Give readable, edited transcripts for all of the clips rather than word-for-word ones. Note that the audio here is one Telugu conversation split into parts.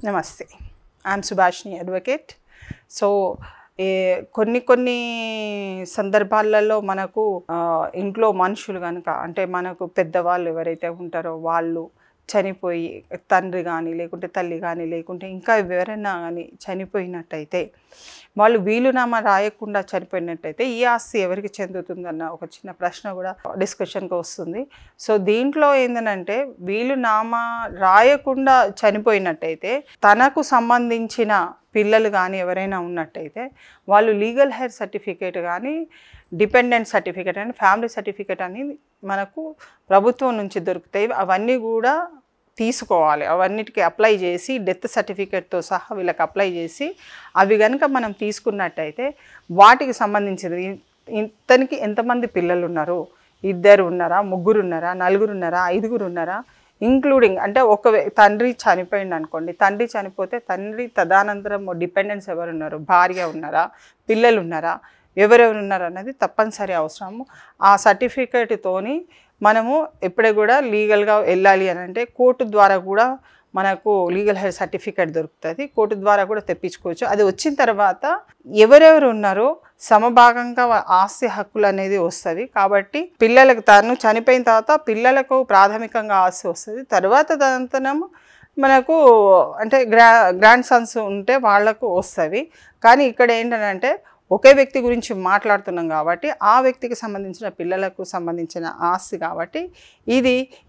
నమస్తే. I'm Subhashini advocate. సో కొన్ని సందర్భాలలో మనకు ఇంట్లో మనుషులు కనుక అంటే మనకు పెద్దవాళ్ళు ఎవరైతే ఉంటారో వాళ్ళు చనిపోయి తండ్రి కానీ లేకుంటే తల్లి కానీ లేకుంటే ఇంకా ఎవరైనా కానీ చనిపోయినట్టయితే వాళ్ళు వీలునామా రాయకుండా చనిపోయినట్టయితే ఈ ఆస్తి ఎవరికి చెందుతుందన్న ఒక చిన్న ప్రశ్న కూడా డిస్కషన్కి వస్తుంది. సో దీంట్లో ఏంటంటే వీలునామా రాయకుండా చనిపోయినట్టయితే తనకు సంబంధించిన పిల్లలు కానీ ఎవరైనా ఉన్నట్టయితే వాళ్ళు లీగల్ హెయిర్ సర్టిఫికేట్ కానీ డిపెండెంట్ సర్టిఫికేట్ అని ఫ్యామిలీ సర్టిఫికేట్ అని మనకు ప్రభుత్వం నుంచి దొరుకుతాయి. అవన్నీ కూడా తీసుకోవాలి. అవన్నిటికీ అప్లై చేసి డెత్ సర్టిఫికేట్తో సహా వీళ్ళకి అప్లై చేసి అవి కనుక మనం తీసుకున్నట్టయితే వాటికి సంబంధించింది ఇతనికి ఎంతమంది పిల్లలు ఉన్నారు, 2 ఉన్నారా, 3 ఉన్నారా, 4 ఉన్నారా, 5 ఉన్నారా, ఇంక్లూడింగ్ అంటే ఒక తండ్రి చనిపోయింది అనుకోండి, తండ్రి చనిపోతే తండ్రి తదనంతరం డిపెండెంట్స్ ఎవరు ఉన్నారు, భార్య ఉన్నారా, పిల్లలు ఉన్నారా, ఎవరెవరు ఉన్నారు అన్నది తప్పనిసరి అవసరము. ఆ సర్టిఫికేట్తోని మనము ఎప్పుడే కూడా లీగల్గా వెళ్ళాలి అని అంటే కోర్టు ద్వారా కూడా మనకు లీగల్ హెయిర్ సర్టిఫికేట్ దొరుకుతుంది. కోర్టు ద్వారా కూడా తెప్పించుకోవచ్చు. అది వచ్చిన తర్వాత ఎవరెవరు ఉన్నారో సమభాగంగా ఆస్తి హక్కులు అనేది వస్తుంది. కాబట్టి పిల్లలకు తను చనిపోయిన తర్వాత పిల్లలకు ప్రాథమికంగా ఆస్తి వస్తుంది. తర్వాత తనంతనము మనకు అంటే గ్రాండ్ సన్స్ ఉంటే వాళ్లకు వస్తుంది. కానీ ఇక్కడ ఏంటంటే ఒకే వ్యక్తి గురించి మాట్లాడుతున్నాం కాబట్టి ఆ వ్యక్తికి సంబంధించిన పిల్లలకు సంబంధించిన ఆస్తి కాబట్టి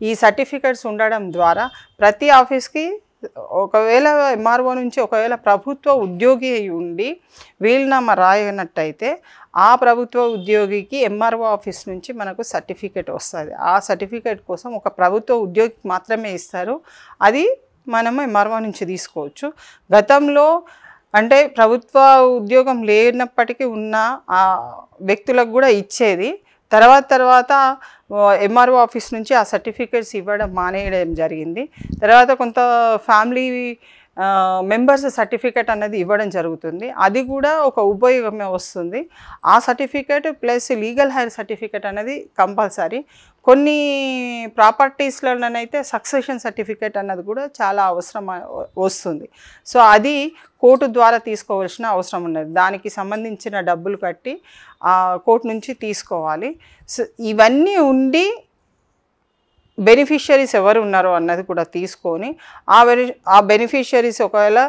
ఈ సర్టిఫికేట్స్ ఉండడం ద్వారా ప్రతి ఆఫీస్కి ఒకవేళ ఎంఆర్ఓ నుంచి ఒకవేళ ప్రభుత్వ ఉద్యోగి ఉండి వీలునామా రాయనట్టయితే ఆ ప్రభుత్వ ఉద్యోగికి ఎంఆర్ఓ ఆఫీస్ నుంచి మనకు సర్టిఫికేట్ వస్తుంది. ఆ సర్టిఫికేట్ కోసం ఒక ప్రభుత్వ ఉద్యోగికి మాత్రమే ఇస్తారు. అది మనము ఎంఆర్ఓ నుంచి తీసుకోవచ్చు. గతంలో అంటే ప్రభుత్వ ఉద్యోగం లేనప్పటికీ ఉన్న ఆ వ్యక్తులకు కూడా ఇచ్చేది. తర్వాత ఎంఆర్ఓ ఆఫీస్ నుంచి ఆ సర్టిఫికేట్స్ ఇవ్వడం మానేయడం జరిగింది. తర్వాత కొంత ఫ్యామిలీ మెంబర్స్ సర్టిఫికేట్ అనేది ఇవ్వడం జరుగుతుంది. అది కూడా ఒక ఉపయోగమే వస్తుంది. ఆ certificate plus legal heir certificate అనేది కంపల్సరీ. కొన్ని ప్రాపర్టీస్లోనైతే సక్సెషన్ సర్టిఫికేట్ అన్నది కూడా చాలా అవసరం వస్తుంది. సో అది కోర్టు ద్వారా తీసుకోవాల్సిన అవసరం ఉన్నది. దానికి సంబంధించిన డబ్బులు కట్టి కోర్టు నుంచి తీసుకోవాలి. సో ఇవన్నీ ఉండి బెనిఫిషియరీస్ ఎవరు ఉన్నారో అన్నది కూడా తీసుకొని ఆ బెనిఫిషియరీస్ ఒకవేళ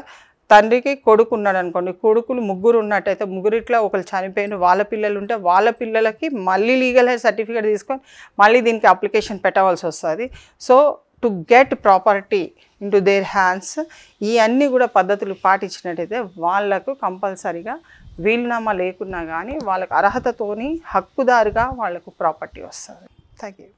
తండ్రికి కొడుకు ఉన్నాడు అనుకోండి, కొడుకులు 3 ఉన్నట్టయితే 3 ఒకరు చనిపోయిన వాళ్ళ పిల్లలు ఉంటే వాళ్ళ పిల్లలకి మళ్ళీ లీగల్ హెయిర్ సర్టిఫికేట్ తీసుకొని మళ్ళీ దీనికి అప్లికేషన్ పెట్టవలసి వస్తుంది. So to get property into their hands ఈ అన్నీ కూడా పద్ధతులు పాటించినట్టయితే వాళ్లకు కంపల్సరీగా వీలునామా లేకున్నా కానీ వాళ్ళకు అర్హతతోని హక్కుదారుగా వాళ్లకు ప్రాపర్టీ వస్తుంది. Thank you.